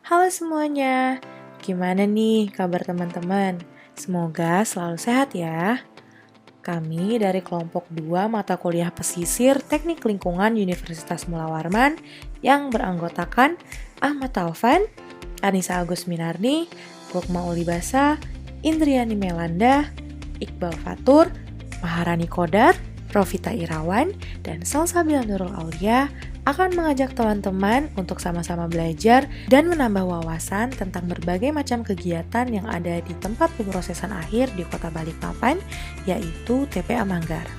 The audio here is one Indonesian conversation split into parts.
Halo semuanya, gimana nih kabar teman-teman? Semoga selalu sehat ya. Kami dari kelompok 2 mata kuliah pesisir Teknik Lingkungan Universitas Mula Warman yang beranggotakan Ahmad Taufan, Anissa Agus Minardi, Gokma Ulibasa, Indriani Melanda, Iqbal Fatur, Maharani Kodar, Profita Irawan, dan Salsabila Nurul Aulia akan mengajak teman-teman untuk sama-sama belajar dan menambah wawasan tentang berbagai macam kegiatan yang ada di tempat pemrosesan akhir di Kota Balikpapan, yaitu TPA Manggar.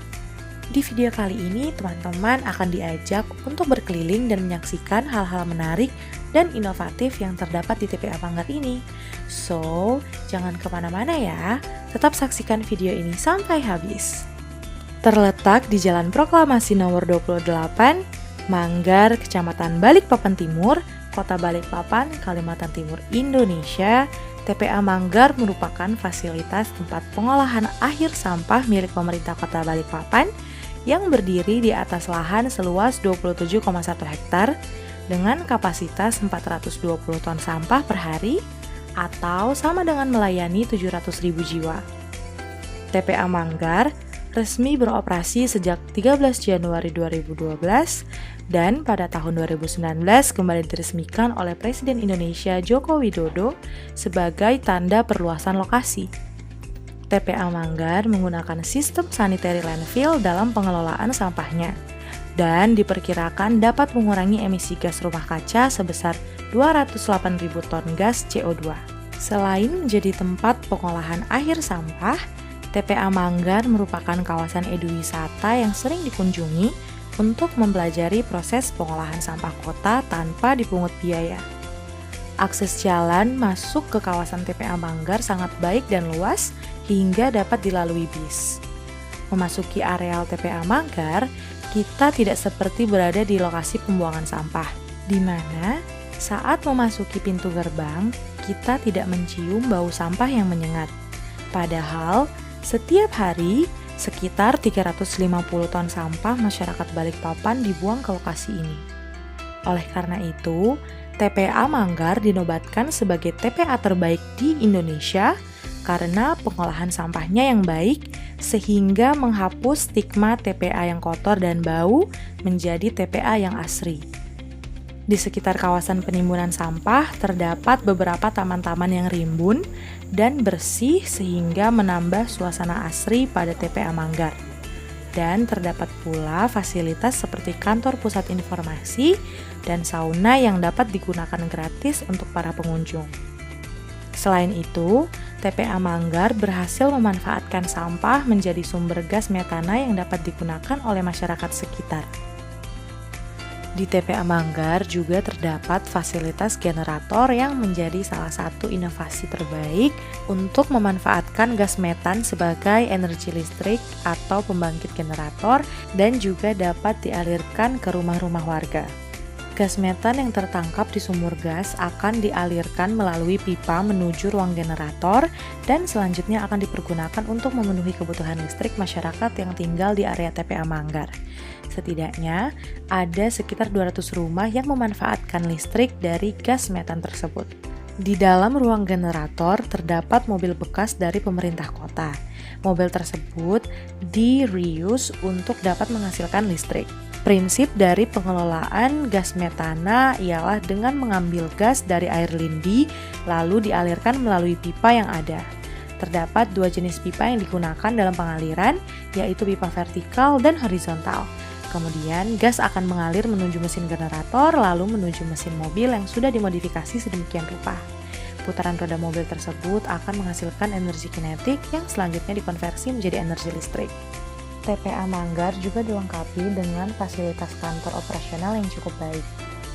Di video kali ini, teman-teman akan diajak untuk berkeliling dan menyaksikan hal-hal menarik dan inovatif yang terdapat di TPA Manggar ini. So, jangan kemana-mana ya, tetap saksikan video ini sampai habis. Terletak di Jalan Proklamasi nomor 28, Manggar, Kecamatan Balikpapan Timur, Kota Balikpapan, Kalimantan Timur, Indonesia, TPA Manggar merupakan fasilitas tempat pengolahan akhir sampah milik pemerintah Kota Balikpapan yang berdiri di atas lahan seluas 27,1 hektar dengan kapasitas 420 ton sampah per hari atau sama dengan melayani 700.000 jiwa. TPA Manggar resmi beroperasi sejak 13 Januari 2012 dan pada tahun 2019 kembali diresmikan oleh Presiden Indonesia Joko Widodo sebagai tanda perluasan lokasi. TPA Manggar menggunakan sistem sanitary landfill dalam pengelolaan sampahnya dan diperkirakan dapat mengurangi emisi gas rumah kaca sebesar 208.000 ton gas CO2. Selain menjadi tempat pengolahan akhir sampah, TPA Manggar merupakan kawasan eduwisata yang sering dikunjungi untuk mempelajari proses pengolahan sampah kota tanpa dipungut biaya. Akses jalan masuk ke kawasan TPA Manggar sangat baik dan luas hingga dapat dilalui bis. Memasuki areal TPA Manggar, kita tidak seperti berada di lokasi pembuangan sampah, di mana saat memasuki pintu gerbang, kita tidak mencium bau sampah yang menyengat. Padahal, setiap hari, sekitar 350 ton sampah masyarakat Balikpapan dibuang ke lokasi ini. Oleh karena itu, TPA Manggar dinobatkan sebagai TPA terbaik di Indonesia karena pengolahan sampahnya yang baik, sehingga menghapus stigma TPA yang kotor dan bau menjadi TPA yang asri. Di sekitar kawasan penimbunan sampah terdapat beberapa taman-taman yang rimbun dan bersih sehingga menambah suasana asri pada TPA Manggar. Dan terdapat pula fasilitas seperti kantor pusat informasi dan sauna yang dapat digunakan gratis untuk para pengunjung. Selain itu, TPA Manggar berhasil memanfaatkan sampah menjadi sumber gas metana yang dapat digunakan oleh masyarakat sekitar. Di TPA Manggar juga terdapat fasilitas generator yang menjadi salah satu inovasi terbaik untuk memanfaatkan gas metan sebagai energi listrik atau pembangkit generator dan juga dapat dialirkan ke rumah-rumah warga. Gas metan yang tertangkap di sumur gas akan dialirkan melalui pipa menuju ruang generator dan selanjutnya akan dipergunakan untuk memenuhi kebutuhan listrik masyarakat yang tinggal di area TPA Manggar. Setidaknya, ada sekitar 200 rumah yang memanfaatkan listrik dari gas metan tersebut. Di dalam ruang generator terdapat mobil bekas dari pemerintah kota. Mobil tersebut di-reuse untuk dapat menghasilkan listrik. Prinsip dari pengelolaan gas metana ialah dengan mengambil gas dari air lindi lalu dialirkan melalui pipa yang ada. Terdapat dua jenis pipa yang digunakan dalam pengaliran, yaitu pipa vertikal dan horizontal. Kemudian gas akan mengalir menuju mesin generator lalu menuju mesin mobil yang sudah dimodifikasi sedemikian rupa. Putaran roda mobil tersebut akan menghasilkan energi kinetik yang selanjutnya dikonversi menjadi energi listrik. TPA Manggar juga dilengkapi dengan fasilitas kantor operasional yang cukup baik.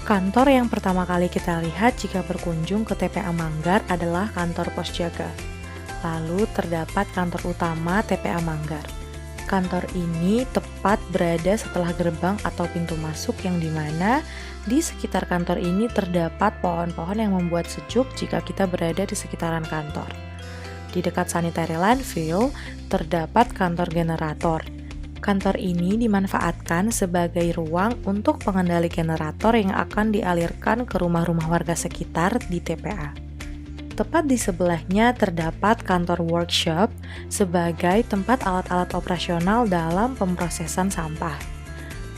Kantor yang pertama kali kita lihat jika berkunjung ke TPA Manggar adalah kantor pos jaga. Lalu terdapat kantor utama TPA Manggar. Kantor ini tepat berada setelah gerbang atau pintu masuk yang dimana di sekitar kantor ini terdapat pohon-pohon yang membuat sejuk jika kita berada di sekitaran kantor. Di dekat sanitary landfill terdapat kantor generator. Kantor ini dimanfaatkan sebagai ruang untuk pengendali generator yang akan dialirkan ke rumah-rumah warga sekitar di TPA. Tepat di sebelahnya terdapat kantor workshop sebagai tempat alat-alat operasional dalam pemrosesan sampah.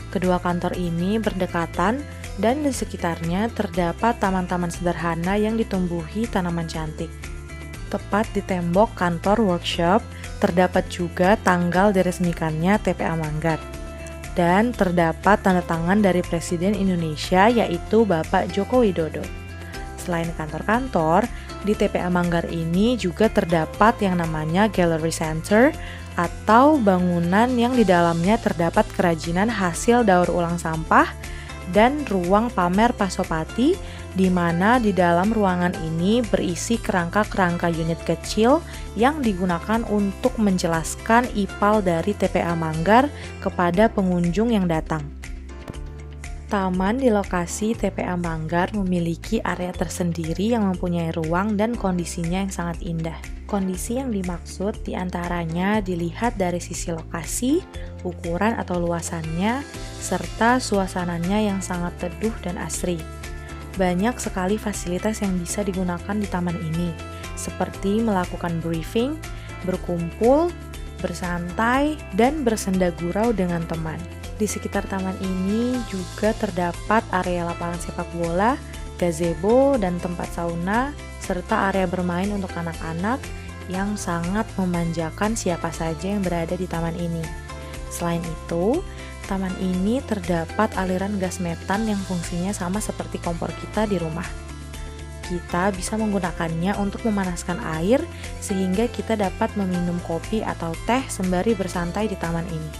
Kedua kantor ini berdekatan dan di sekitarnya terdapat taman-taman sederhana yang ditumbuhi tanaman cantik. Tepat di tembok kantor workshop terdapat juga tanggal diresmikannya TPA Manggar. Dan terdapat tanda tangan dari Presiden Indonesia yaitu Bapak Joko Widodo. Selain kantor-kantor, di TPA Manggar ini juga terdapat yang namanya Gallery Center atau bangunan yang di dalamnya terdapat kerajinan hasil daur ulang sampah dan ruang pamer Pasopati, di mana di dalam ruangan ini berisi kerangka-kerangka unit kecil yang digunakan untuk menjelaskan IPAL dari TPA Manggar kepada pengunjung yang datang. Taman di lokasi TPA Manggar memiliki area tersendiri yang mempunyai ruang dan kondisinya yang sangat indah. Kondisi yang dimaksud diantaranya dilihat dari sisi lokasi, ukuran atau luasannya, serta suasananya yang sangat teduh dan asri. Banyak sekali fasilitas yang bisa digunakan di taman ini, seperti melakukan briefing, berkumpul, bersantai, dan bersenda gurau dengan teman. Di sekitar taman ini juga terdapat area lapangan sepak bola, gazebo, dan tempat sauna, serta area bermain untuk anak-anak yang sangat memanjakan siapa saja yang berada di taman ini. Selain itu, taman ini terdapat aliran gas metan yang fungsinya sama seperti kompor kita di rumah. Kita bisa menggunakannya untuk memanaskan air sehingga kita dapat meminum kopi atau teh sembari bersantai di taman ini.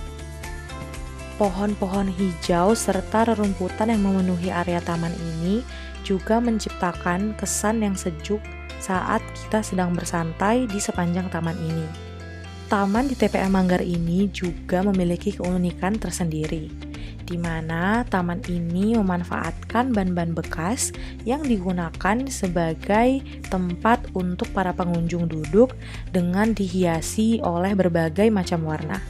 Pohon-pohon hijau serta rerumputan yang memenuhi area taman ini juga menciptakan kesan yang sejuk saat kita sedang bersantai di sepanjang taman ini. Taman di TPA Manggar ini juga memiliki keunikan tersendiri, di mana taman ini memanfaatkan ban-ban bekas yang digunakan sebagai tempat untuk para pengunjung duduk dengan dihiasi oleh berbagai macam warna.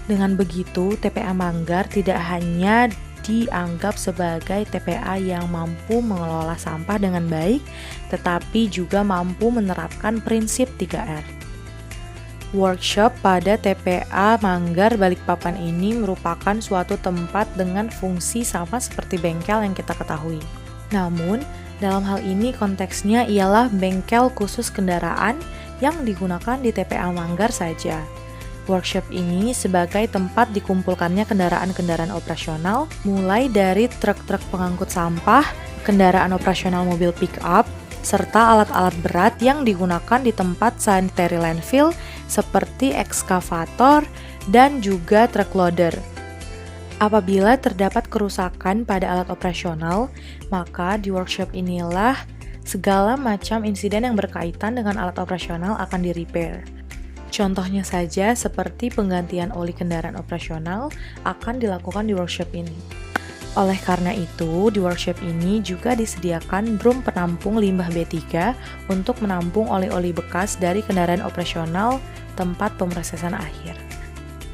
Dengan begitu, TPA Manggar tidak hanya dianggap sebagai TPA yang mampu mengelola sampah dengan baik, tetapi juga mampu menerapkan prinsip 3R. Workshop pada TPA Manggar Balikpapan ini merupakan suatu tempat dengan fungsi sama seperti bengkel yang kita ketahui. Namun, dalam hal ini konteksnya ialah bengkel khusus kendaraan yang digunakan di TPA Manggar saja. Workshop ini sebagai tempat dikumpulkannya kendaraan-kendaraan operasional, mulai dari truk-truk pengangkut sampah, kendaraan operasional mobil pick-up, serta alat-alat berat yang digunakan di tempat sanitary landfill seperti ekskavator dan juga truk loader. Apabila terdapat kerusakan pada alat operasional, maka di workshop inilah segala macam insiden yang berkaitan dengan alat operasional akan di-repair. Contohnya saja seperti penggantian oli kendaraan operasional akan dilakukan di workshop ini. Oleh karena itu, di workshop ini juga disediakan drum penampung limbah B3 untuk menampung oli-oli bekas dari kendaraan operasional tempat pemrosesan akhir.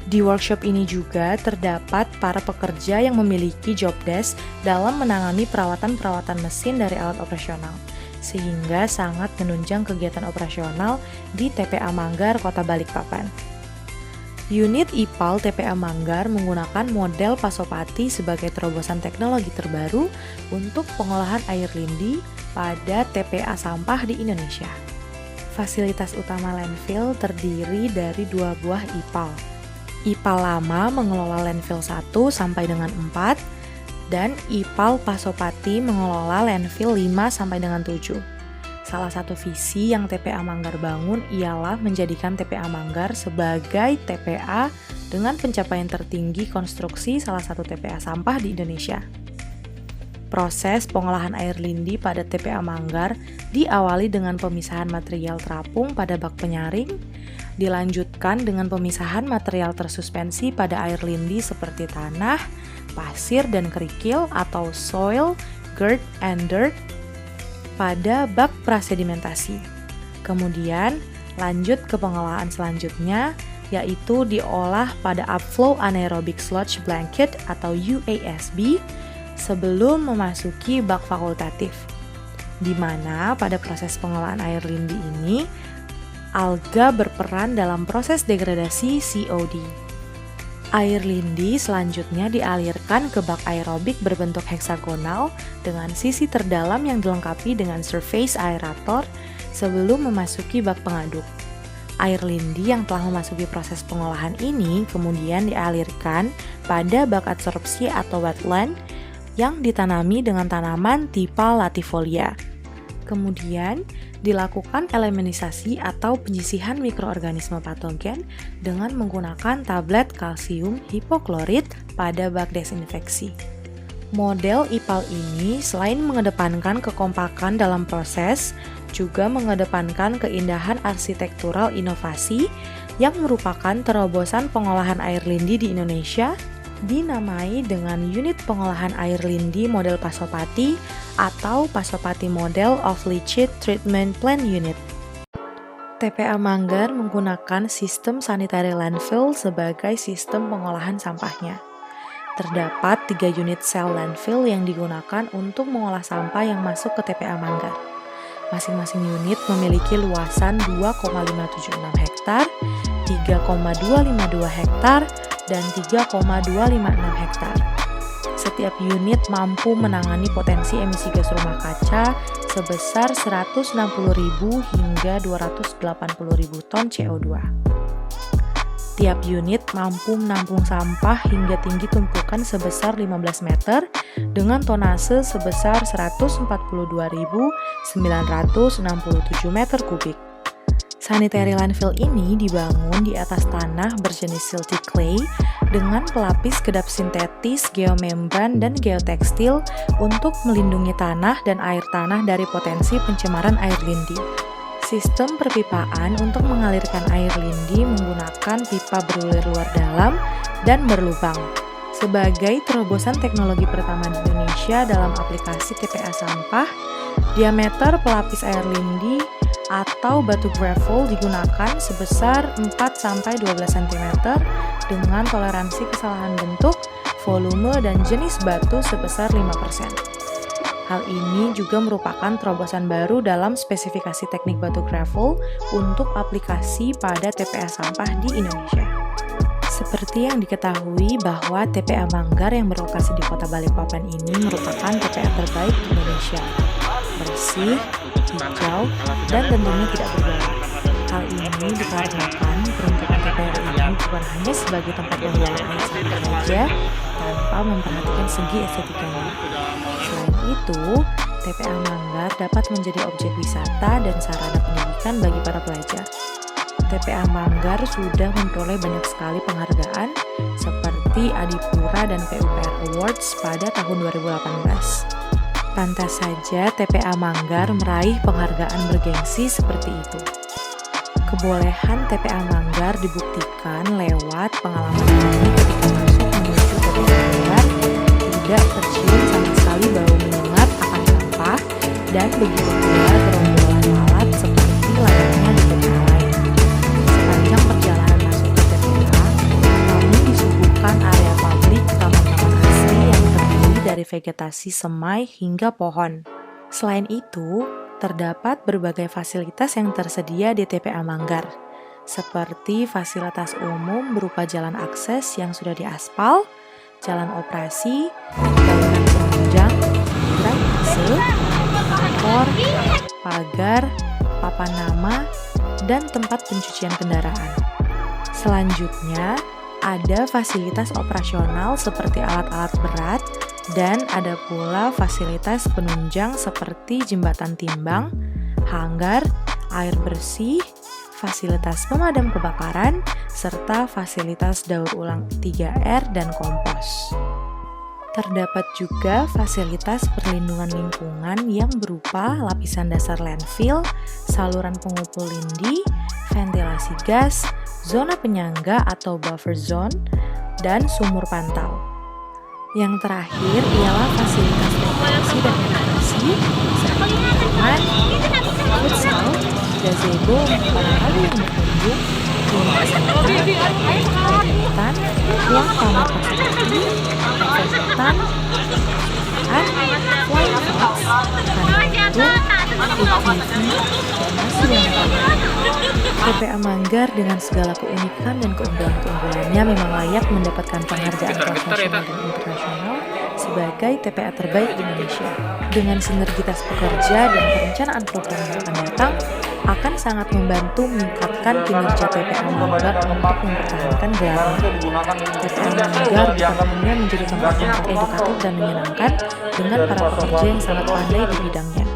Di workshop ini juga terdapat para pekerja yang memiliki job desk dalam menangani perawatan-perawatan mesin dari alat operasional, sehingga sangat menunjang kegiatan operasional di TPA Manggar, Kota Balikpapan. Unit IPAL TPA Manggar menggunakan model Pasopati sebagai terobosan teknologi terbaru untuk pengolahan air lindi pada TPA sampah di Indonesia. Fasilitas utama landfill terdiri dari 2 buah IPAL. IPAL lama mengelola landfill 1 sampai dengan 4, dan IPAL Pasopati mengelola landfill 5 sampai dengan 7. Salah satu visi yang TPA Manggar bangun ialah menjadikan TPA Manggar sebagai TPA dengan pencapaian tertinggi konstruksi salah satu TPA sampah di Indonesia. Proses pengolahan air lindi pada TPA Manggar diawali dengan pemisahan material terapung pada bak penyaring, dilanjutkan dengan pemisahan material tersuspensi pada air lindi seperti tanah, pasir, dan kerikil atau soil, dirt, and dirt pada bak prasedimentasi. Kemudian, lanjut ke pengolahan selanjutnya, yaitu diolah pada Upflow Anaerobic Sludge Blanket atau UASB sebelum memasuki bak fakultatif, di mana pada proses pengolahan air lindi ini, alga berperan dalam proses degradasi COD. Air lindi selanjutnya dialirkan ke bak aerobik berbentuk heksagonal dengan sisi terdalam yang dilengkapi dengan surface aerator sebelum memasuki bak pengaduk. Air lindi yang telah memasuki proses pengolahan ini kemudian dialirkan pada bak adsorpsi atau wetland yang ditanami dengan tanaman tipe latifolia. Kemudian dilakukan eliminasi atau penyisihan mikroorganisme patogen dengan menggunakan tablet kalsium hipoklorit pada bak desinfeksi. Model IPAL ini selain mengedepankan kekompakan dalam proses, juga mengedepankan keindahan arsitektural inovasi yang merupakan terobosan pengolahan air lindi di Indonesia, dinamai dengan unit pengolahan air lindi model Pasopati atau Pasopati Model of Leachate Treatment Plant Unit. TPA Manggar menggunakan sistem sanitary landfill sebagai sistem pengolahan sampahnya. Terdapat 3 unit sel landfill yang digunakan untuk mengolah sampah yang masuk ke TPA Manggar. Masing-masing unit memiliki luasan 2,576 hektar, 3,252 hektar, dan 3,256 hektar. Setiap unit mampu menangani potensi emisi gas rumah kaca sebesar 160.000 hingga 280.000 ton CO2. Tiap unit mampu menampung sampah hingga tinggi tumpukan sebesar 15 meter dengan tonase sebesar 142.967 meter kubik. Sanitary landfill ini dibangun di atas tanah berjenis silty clay dengan pelapis kedap sintetis, geomembran, dan geotekstil untuk melindungi tanah dan air tanah dari potensi pencemaran air lindi. Sistem perpipaan untuk mengalirkan air lindi menggunakan pipa berulir luar dalam dan berlubang. Sebagai terobosan teknologi pertama di Indonesia dalam aplikasi TPA sampah, diameter pelapis air lindi atau batu gravel digunakan sebesar 4-12 cm dengan toleransi kesalahan bentuk, volume, dan jenis batu sebesar 5%. Hal ini juga merupakan terobosan baru dalam spesifikasi teknik batu gravel untuk aplikasi pada TPA sampah di Indonesia. Seperti yang diketahui bahwa TPA Manggar yang berlokasi di Kota Balikpapan ini merupakan TPA terbaik di Indonesia. Bersih, hijau, dan tentunya tidak bergelap. Hal ini dikarenakan peruntukan TPA ini bukan hanya sebagai tempat pembuangan air sampah saja, tanpa memperhatikan segi estetikanya. Selain itu, TPA Manggar dapat menjadi objek wisata dan sarana pendidikan bagi para pelajar. TPA Manggar sudah memperoleh banyak sekali penghargaan seperti Adipura dan PUPR Awards pada tahun 2018. Pantas saja TPA Manggar meraih penghargaan bergengsi seperti itu. Kebolehan TPA Manggar dibuktikan lewat pengalaman kami ketika masuk menuju TPA Manggar, tidak tercium sama sekali bau menyengat akan sampah, dan begitu pula gerombolan lalat seperti layaknya di TPA lain. Sepanjang perjalanan masuk ke TPA, kami disuguhkan area publik taman-taman asli yang terdiri dari vegetasi semai hingga pohon. Selain itu, terdapat berbagai fasilitas yang tersedia di TPA Manggar, seperti fasilitas umum berupa jalan akses yang sudah diaspal, jalan operasi, bangunan penunjang, drainase, kantor, pagar, papan nama, dan tempat pencucian kendaraan. Selanjutnya, ada fasilitas operasional seperti alat-alat berat, dan ada pula fasilitas penunjang seperti jembatan timbang, hanggar, air bersih, fasilitas pemadam kebakaran, serta fasilitas daur ulang 3R dan kompos. Terdapat juga fasilitas perlindungan lingkungan yang berupa lapisan dasar landfill, saluran pengumpul lindi, ventilasi gas, zona penyangga atau buffer zone, dan sumur pantau. Yang terakhir ialah fasilitas rekreasi dan edukasi seperti taman, futsal, gazebo untuk para tamu yang berkunjung, rumah wisata, lingkungan, TPA Manggar dengan segala keunikan dan keunggulan-keunggulannya memang layak mendapatkan penghargaan profesional dan internasional sebagai TPA terbaik di Indonesia. Dengan sinergitas pekerja dan perencanaan program yang akan datang, akan sangat membantu meningkatkan kinerja TPA Manggar untuk mempertahankan gelarnya. TPA Manggar bukan hanya menjadi tempat yang edukatif dan menyenangkan dengan para pekerja yang sangat pandai di bidangnya.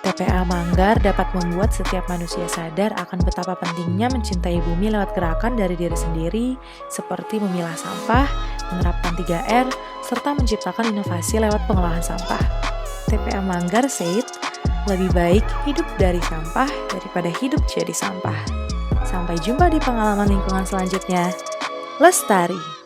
TPA Manggar dapat membuat setiap manusia sadar akan betapa pentingnya mencintai bumi lewat gerakan dari diri sendiri, seperti memilah sampah, menerapkan 3R, serta menciptakan inovasi lewat pengolahan sampah. TPA Manggar said, lebih baik hidup dari sampah daripada hidup jadi sampah. Sampai jumpa di pengalaman lingkungan selanjutnya. Lestari!